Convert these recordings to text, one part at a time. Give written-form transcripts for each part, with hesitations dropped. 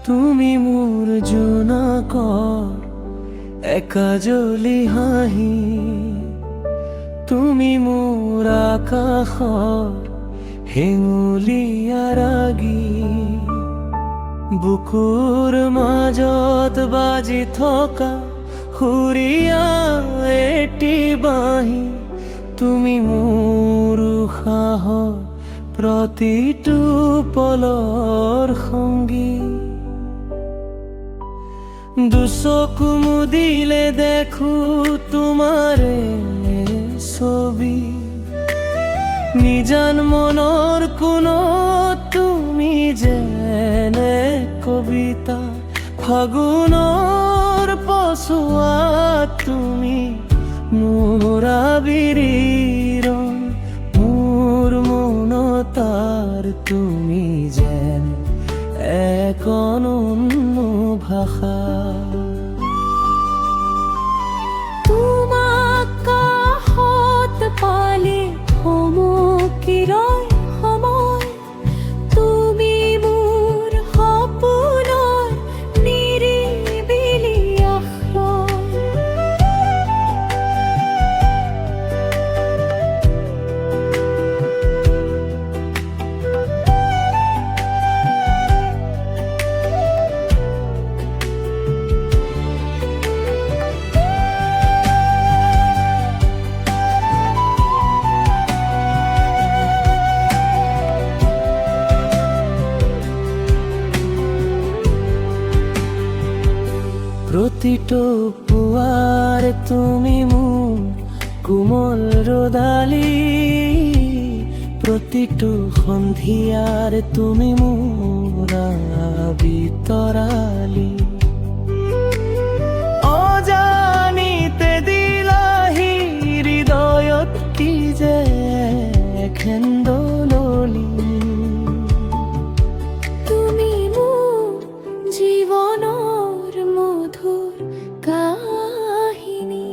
তুমি মোর জোনাকৰ একা জ্বলি হাঁহি, তুমি মোৰ আকাশৰ হেঙুলীয়া ৰাগী, বুকুৰ মাজত বাজি থকা সুৰীয়া এটি বাঁহী, তুমি মোৰ উশাহৰ প্ৰতিটো পলৰ সংগী। দুচকু মুদিলে দেখো তোমাৰে ছবি, নিজান মনৰ কোণত তুমি যেনে কবিতা, ফাগুনৰ পছোৱাত তুমি মোৰ আবিৰিৰণ, মোৰ মনতাৰ তুমি যেন এক অনন্য ভাষা। তোমাক কাষত পালে থমকি ৰয় সময়, তুমি মোৰ সপোনৰ নিৰিবিলি আশ্ৰয়। প্ৰতিটো পুৱাৰে তুমি মোৰ কোমল ৰ'দালি, প্ৰতিটো সন্ধিয়াৰে তুমি মোৰ বিতৰালি, অজানিতে দিলাহি হৃদয়ত কি যে খেন্দললি। তুমি মোৰ জীৱনৰ মধুৰ কাহিনী,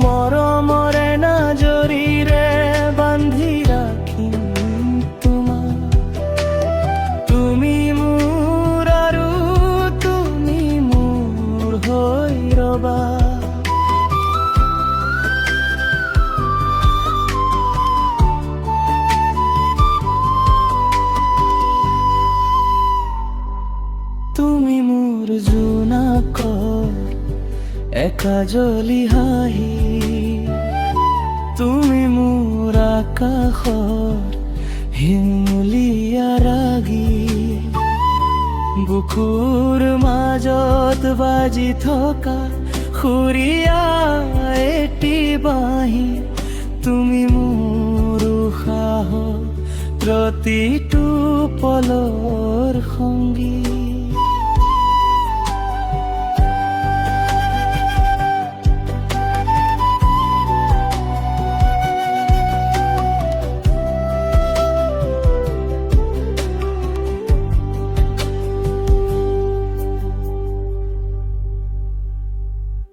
মৰমৰে নাজৰিৰে বান্ধি ৰাখিম তোমাক, তুমি মোৰ আৰু তুমি মোৰ হৈ ৰবা। তুমি মোৰ জোনাকৰ একা জ্বলি হাঁহি, তুমি মোৰ আকাশৰ হেঙুলীয়া ৰাগী, বুকুৰ মাজত বাজি থকা সুৰীয়া এটি বাঁহী, তুমি মোৰ উশাহৰ প্ৰতিটো পলৰ সংগী।